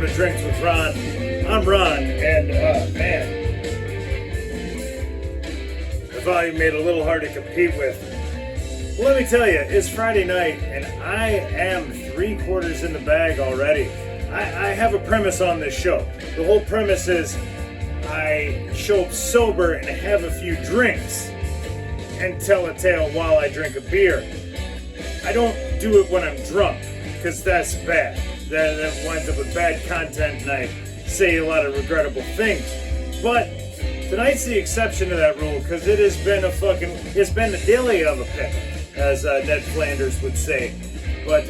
welcome to Drinks with Ron. I'm Ron, and man, the volume made it a little hard to compete with. Well, let me tell you, it's Friday night, and I am 3/4 in the bag already. I have a premise on this show. The whole premise is I show up sober and have a few drinks and tell a tale while I drink a beer. I don't do it when I'm drunk, because that's bad. That winds up with bad content, and I say a lot of regrettable things. But tonight's the exception to that rule, because it's been a daily of a pickle, as Ned Flanders would say. But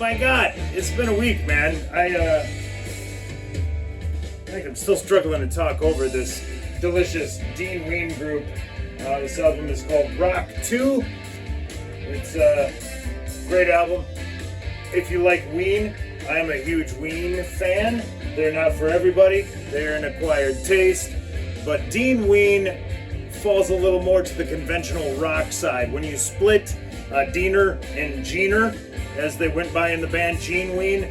my God, it's been a week, man. I think I'm still struggling to talk over this delicious Dean Ween group. This album is called Rock 2. It's a great album. If you like Ween, I am a huge Ween fan. They're not for everybody. They're an acquired taste. But Dean Ween falls a little more to the conventional rock side. When you split Diener and Jeaner, as they went by in the band, Gene Ween,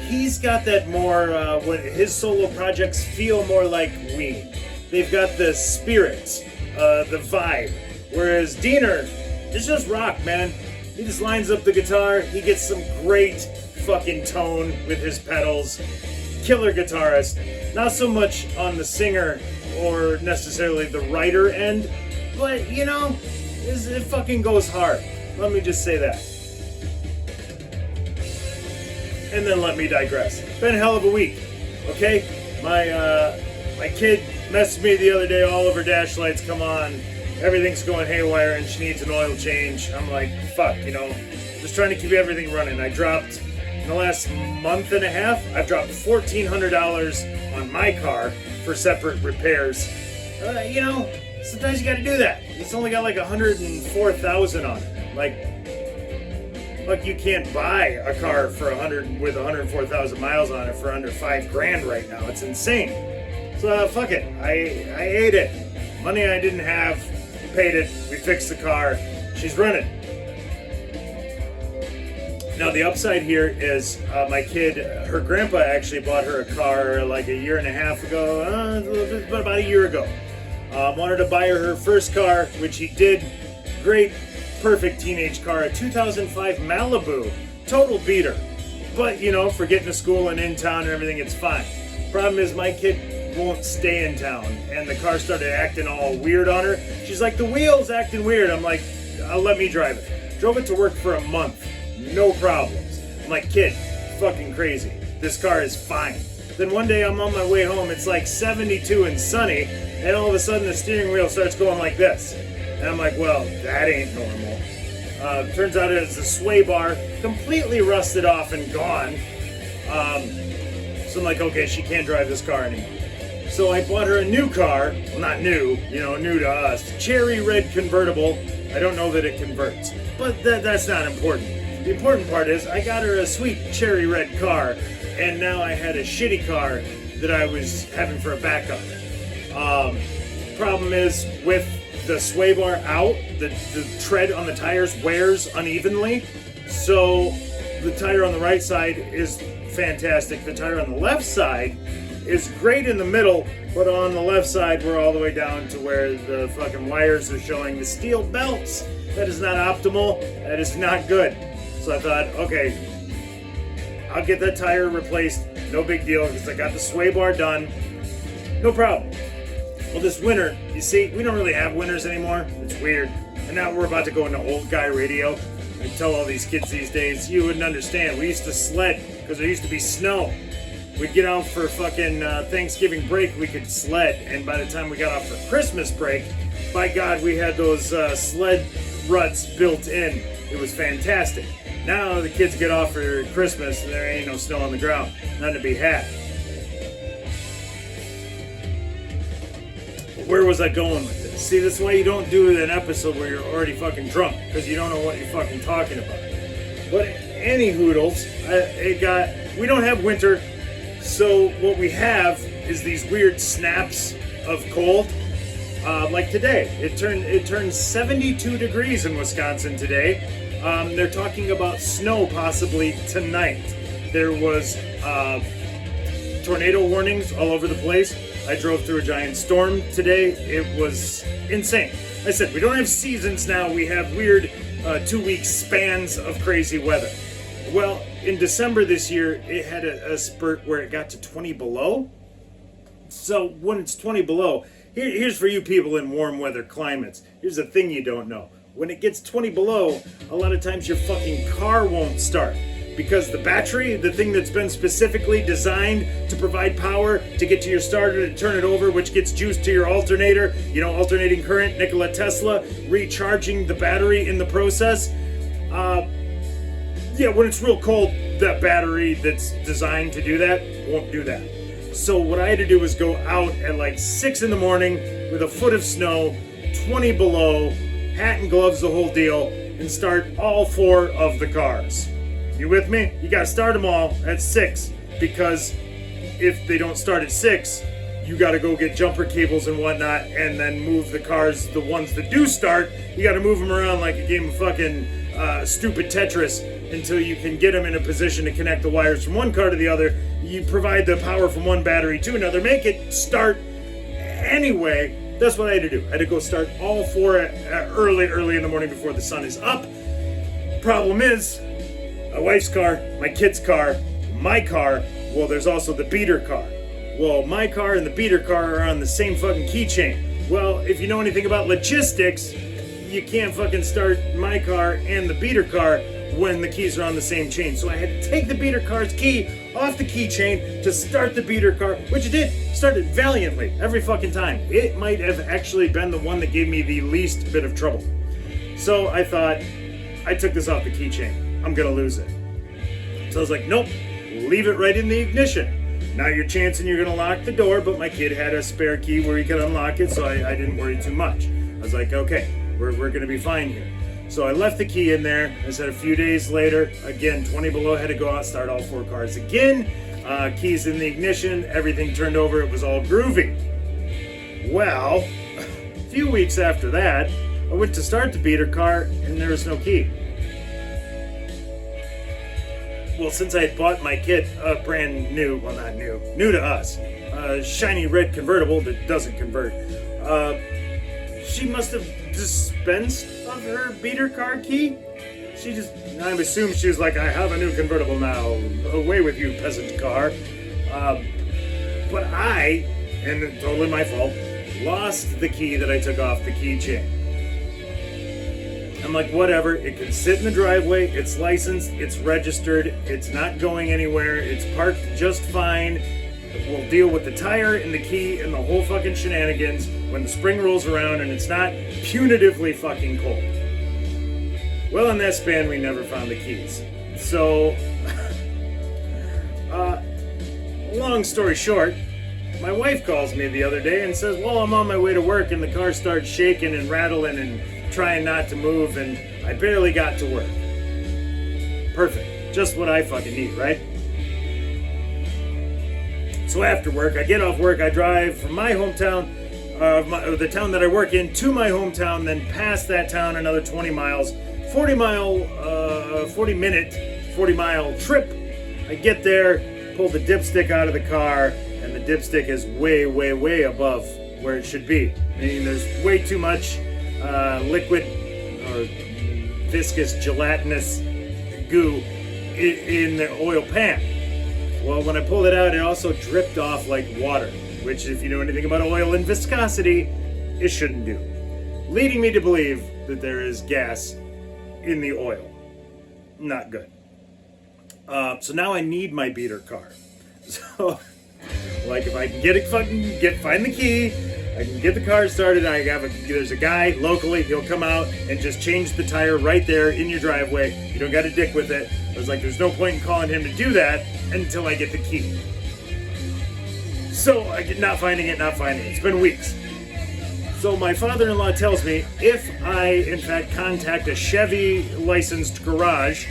he's got that more, his solo projects feel more like Ween. They've got the spirit, the vibe. Whereas Diener, it's just rock, man. He just lines up the guitar. He gets some great fucking tone with his pedals. Killer guitarist. Not so much on the singer or necessarily the writer end, but you know, it fucking goes hard. Let me just say that. And then let me digress. Been a hell of a week, okay? My kid messaged me the other day, all of her dash lights come on. Everything's going haywire and she needs an oil change. I'm like, fuck, you know, just trying to keep everything running. I dropped, in the last month and a half, I've dropped $1,400 on my car for separate repairs. You know, sometimes you gotta do that. It's only got like 104,000 on it. Like you can't buy a car for 104,000 miles on it for under $5,000 right now. It's insane. So fuck it. I ate it. Money I didn't have, paid it. We fixed the car. She's running. Now the upside here is my kid. Her grandpa actually bought her a car like a year and a half ago. About a year ago. Wanted to buy her first car, which he did. Great. Perfect teenage car, a 2005 Malibu, total beater. But you know, for getting to school and in town and everything, it's fine. Problem is my kid won't stay in town, and the car started acting all weird on her. She's like, the wheel's acting weird. I'm like, let me drive it. Drove it to work for a month, no problems. I'm like, kid, fucking crazy. This car is fine. Then one day I'm on my way home, it's like 72 and sunny, and all of a sudden the steering wheel starts going like this. And I'm like, well, that ain't normal. Turns out it's a sway bar, completely rusted off and gone. So I'm like, okay, she can't drive this car anymore. So I bought her a new car, well, not new, you know, new to us, cherry red convertible. I don't know that it converts, but that's not important. The important part is I got her a sweet cherry red car, and now I had a shitty car that I was having for a backup. Problem is, with the sway bar out, the tread on the tires wears unevenly, so the tire on the right side is fantastic. The tire on the left side is great in the middle, but on the left side we're all the way down to where the fucking wires are showing the steel belts. That is not optimal. That is not good. So I thought, okay, I'll get that tire replaced. No big deal, because I got the sway bar done. No problem. Well, this winter, you see, we don't really have winters anymore. It's weird. And now we're about to go into old guy radio. I tell all these kids these days, you wouldn't understand. We used to sled because there used to be snow. We'd get out for fucking Thanksgiving break, we could sled. And by the time we got off for Christmas break, by God, we had those sled ruts built in. It was fantastic. Now the kids get off for Christmas and there ain't no snow on the ground. Nothing to be had. Where was I going with this? See, that's why you don't do an episode where you're already fucking drunk, because you don't know what you're fucking talking about. But any hoodles, we don't have winter, so what we have is these weird snaps of cold. Like today, it turned 72 degrees in Wisconsin today. They're talking about snow possibly tonight. There was tornado warnings all over the place. I drove through a giant storm today. It was insane. I said, we don't have seasons now. We have weird 2-week spans of crazy weather. Well, in December this year, it had a spurt where it got to 20 below. So when it's 20 below, here's for you people in warm weather climates. Here's a thing you don't know. When it gets 20 below, a lot of times your fucking car won't start. Because the battery, the thing that's been specifically designed to provide power to get to your starter to turn it over, which gets juice to your alternator, alternating current, Nikola Tesla, recharging the battery in the process. When it's real cold, that battery that's designed to do that won't do that. So what I had to do was go out at like 6 in the morning with a foot of snow, 20 below, hat and gloves, the whole deal, and start all 4 of the cars. You with me? You gotta start them all at 6, because if they don't start at 6, you gotta go get jumper cables and whatnot, and then move the cars, the ones that do start, you gotta move them around like a game of fucking stupid Tetris until you can get them in a position to connect the wires from one car to the other. You provide the power from one battery to another, make it start anyway. That's what I had to do. I had to go start all 4 early in the morning before the sun is up. Problem is, my wife's car, my kid's car, my car, well, there's also the beater car. Well, my car and the beater car are on the same fucking keychain. Well, if you know anything about logistics, you can't fucking start my car and the beater car when the keys are on the same chain. So I had to take the beater car's key off the keychain to start the beater car, which it did. Started valiantly every fucking time. It might have actually been the one that gave me the least bit of trouble. So I thought, I took this off the keychain. I'm gonna lose it. So I was like, nope, leave it right in the ignition. Now you're chancing you're gonna lock the door, but my kid had a spare key where he could unlock it, so I didn't worry too much. I was like, okay, we're gonna be fine here. So I left the key in there. I said a few days later, again, 20 below, had to go out, start all 4 cars again. Keys in the ignition, everything turned over, it was all groovy. Well, a few weeks after that, I went to start the beater car and there was no key. Well, since I had bought my kid a brand new, well not new, new to us, shiny red convertible that doesn't convert, she must have dispensed of her beater car key. I assume she was like, I have a new convertible now, away with you, peasant car. But I, and totally my fault, lost the key that I took off the keychain. I'm like, whatever, it can sit in the driveway, it's licensed, it's registered, it's not going anywhere, it's parked just fine. We'll deal with the tire and the key and the whole fucking shenanigans when the spring rolls around and it's not punitively fucking cold. Well, in that span, we never found the keys. So, long story short, my wife calls me the other day and says, well, I'm on my way to work and the car starts shaking and rattling and trying not to move and I barely got to work. Perfect. Just what I fucking need, right? So after work, I get off work, I drive from my hometown, the town that I work in, to my hometown, then past that town another 20 miles, 40 mile trip. I get there, pull the dipstick out of the car, and the dipstick is way, way, way above where it should be. I mean, there's way too much liquid or viscous, gelatinous goo in the oil pan. Well, when I pulled it out, it also dripped off like water, which, if you know anything about oil and viscosity, it shouldn't do. Leading me to believe that there is gas in the oil. Not good. So now I need my beater car. So, like, if I can find the key, I can get the car started. There's a guy locally. He'll come out and just change the tire right there in your driveway. You don't got to dick with it. I was like, there's no point in calling him to do that until I get the key. So I get not finding it. It's been weeks. So my father-in-law tells me if I, in fact, contact a Chevy licensed garage,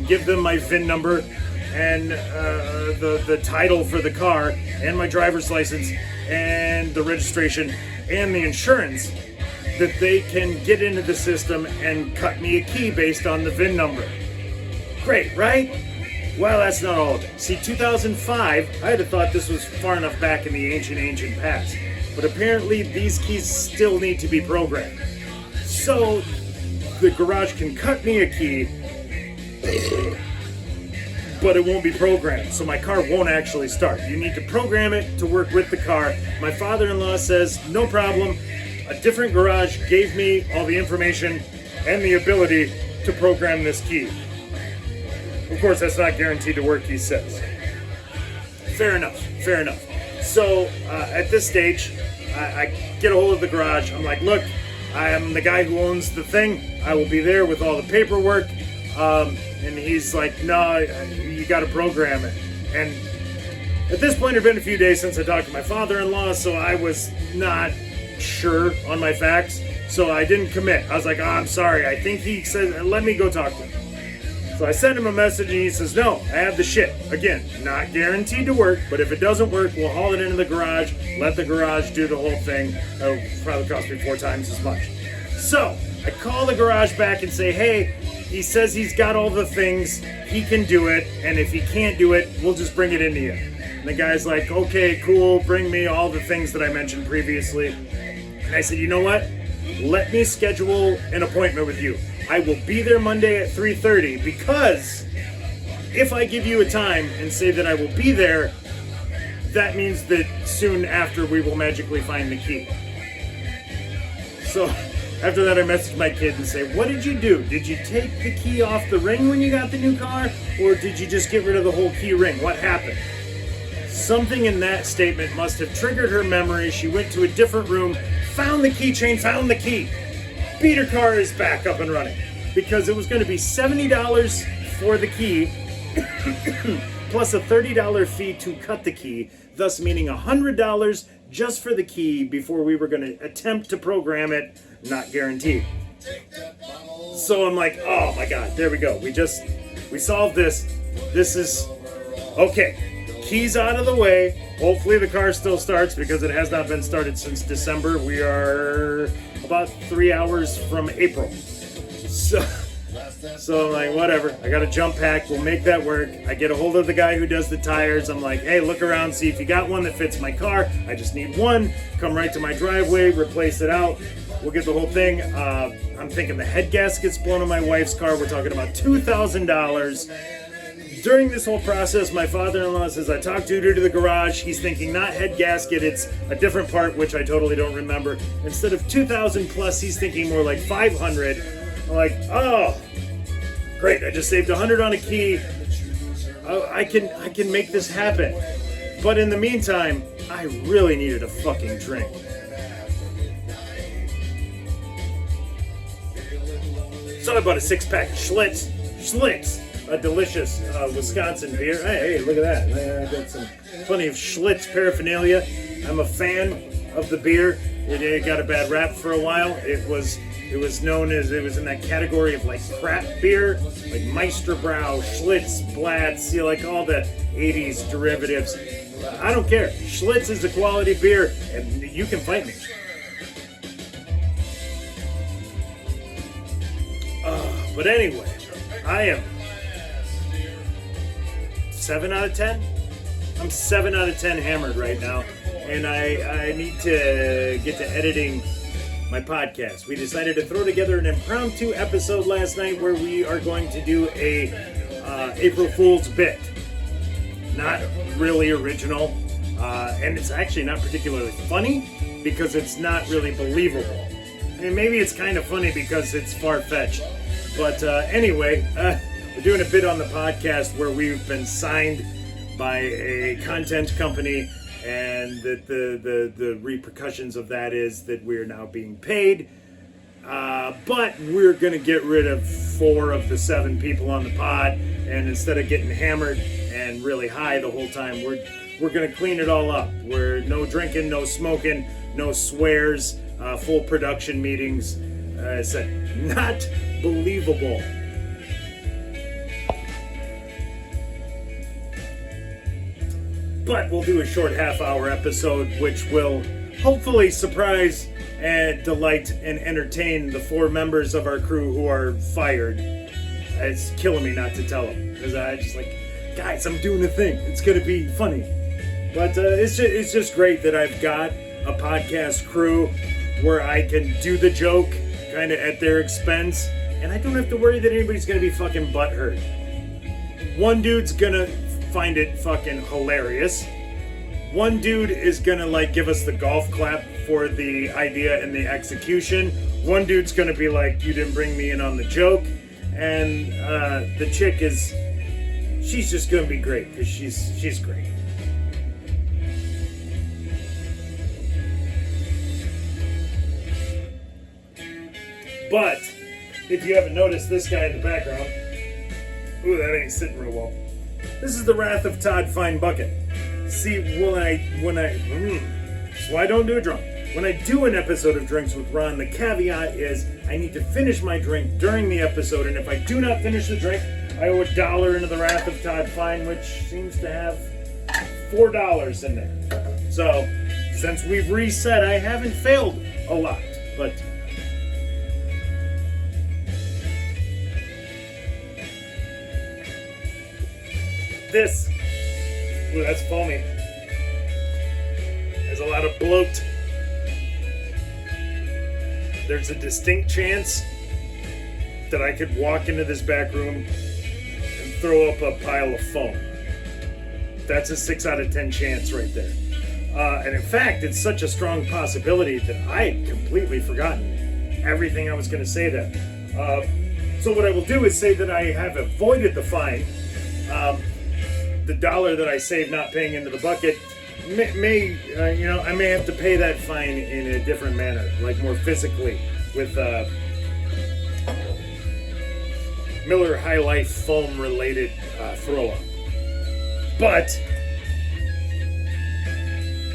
give them my VIN number and the title for the car and my driver's license and the registration and the insurance, that they can get into the system and cut me a key based on the VIN number. Great, right? Well, that's not all of it. See, 2005, I had thought this was far enough back in the ancient past. But apparently these keys still need to be programmed. So the garage can cut me a key, but it won't be programmed. So my car won't actually start. You need to program it to work with the car. My father-in-law says, no problem. A different garage gave me all the information and the ability to program this key. Of course, that's not guaranteed to work, he says. Fair enough. So at this stage, I get a hold of the garage. I'm like, look, I am the guy who owns the thing. I will be there with all the paperwork. And he's like, no, you got to program it. And at this point, it had been a few days since I talked to my father-in-law, so I was not sure on my facts. So I didn't commit. I was like, oh, I'm sorry. I think he said, let me go talk to him. So I sent him a message and he says, no, I have the shit. Again, not guaranteed to work, but if it doesn't work, we'll haul it into the garage, let the garage do the whole thing. It'll probably cost me 4 times as much. So I call the garage back and say, hey, he says he's got all the things, he can do it, and if he can't do it, we'll just bring it into you. And the guy's like, okay, cool, bring me all the things that I mentioned previously. And I said, you know what? Let me schedule an appointment with you. I will be there Monday at 3:30 because if I give you a time and say that I will be there, that means that soon after we will magically find the key. So after that, I messaged my kid and say, what did you do? Did you take the key off the ring when you got the new car? Or did you just get rid of the whole key ring? What happened? Something in that statement must have triggered her memory. She went to a different room, found the keychain, found the key. Beat her car is back up and running because it was going to be $70 for the key plus a $30 fee to cut the key, thus meaning $100 just for the key before we were going to attempt to program it, not guaranteed. So I'm like, oh my God, there we go. We solved this. This is okay. Keys out of the way. Hopefully the car still starts because it has not been started since December. We are about 3 hours from April. So I'm like, whatever. I got a jump pack. We'll make that work. I get a hold of the guy who does the tires. I'm like, hey, look around, see if you got one that fits my car. I just need one. Come right to my driveway, replace it out. We'll get the whole thing. I'm thinking the head gasket's blown on my wife's car. We're talking about $2,000. During this whole process, my father-in-law says, I talked to the garage. He's thinking not head gasket, it's a different part, which I totally don't remember. Instead of $2,000 plus, he's thinking more like $500. I'm like, oh, great, I just saved $100 on a key. I can make this happen. But in the meantime, I really needed a fucking drink. So I bought a 6-pack of Schlitz. A delicious Wisconsin beer. Hey, look at that. I got plenty of Schlitz paraphernalia. I'm a fan of the beer. It got a bad rap for a while. It was known as, it was in that category of like crap beer, like Meisterbrau, Schlitz, Blatz, like all the 80s derivatives. I don't care. Schlitz is a quality beer, and you can fight me. But anyway, I am 7 out of 10? I'm 7 out of 10 hammered right now, and I need to get to editing my podcast. We decided to throw together an impromptu episode last night where we are going to do a April Fool's bit. Not really original, and it's actually not particularly funny because it's not really believable. I mean, maybe it's kind of funny because it's far-fetched, but anyway, we're doing a bit on the podcast where we've been signed by a content company, and that the repercussions of that is that we're now being paid. But we're going to get rid of 4 of the 7 people on the pod, and instead of getting hammered and really high the whole time, we're going to clean it all up. We're no drinking, no smoking, no swears, full production meetings. I said, not believable. But we'll do a short half-hour episode, which will hopefully surprise and delight and entertain the 4 members of our crew who are fired. It's killing me not to tell them, because I just like, guys, I'm doing a thing. It's gonna be funny. But it's just great that I've got a podcast crew where I can do the joke kind of at their expense, and I don't have to worry that anybody's gonna be fucking butthurt. One dude's gonna find it fucking hilarious. One dude is gonna like give us the golf clap for the idea and the execution. One dude's gonna be like, you didn't bring me in on the joke. And the chick she's just gonna be great because she's great. But if you haven't noticed this guy in the background, ooh, that ain't sitting real well. This is the Wrath of Todd Fine Bucket. See, so I don't do a drunk. When I do an episode of Drinks with Ron, the caveat is I need to finish my drink during the episode, and if I do not finish the drink, I owe $1 into the Wrath of Todd Fine, which seems to have $4 in there. So, since we've reset, I haven't failed a lot, but this, ooh, that's foamy. There's a lot of bloat. There's a distinct chance that I could walk into this back room and throw up a pile of foam. That's a 6 out of 10 chance right there. And in fact, it's such a strong possibility that I had completely forgotten everything I was going to say then. So what I will do is say that I have avoided the fine. The $1 that I saved not paying into the bucket I may have to pay that fine in a different manner, like more physically, with Miller High Life foam related throw up. But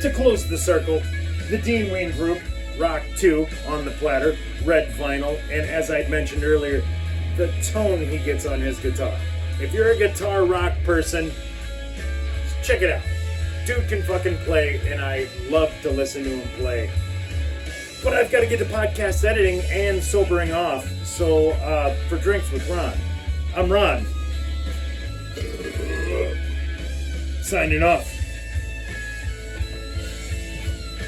to close the circle, the Dean Wayne Group, Rock 2 on the platter, red vinyl, and as I'd mentioned earlier, the tone he gets on his guitar. If you're a guitar rock person, check it out. Dude can fucking play, and I love to listen to him play. But I've got to get to podcast editing and sobering off. So, for Drinks with Ron, I'm Ron. Signing off.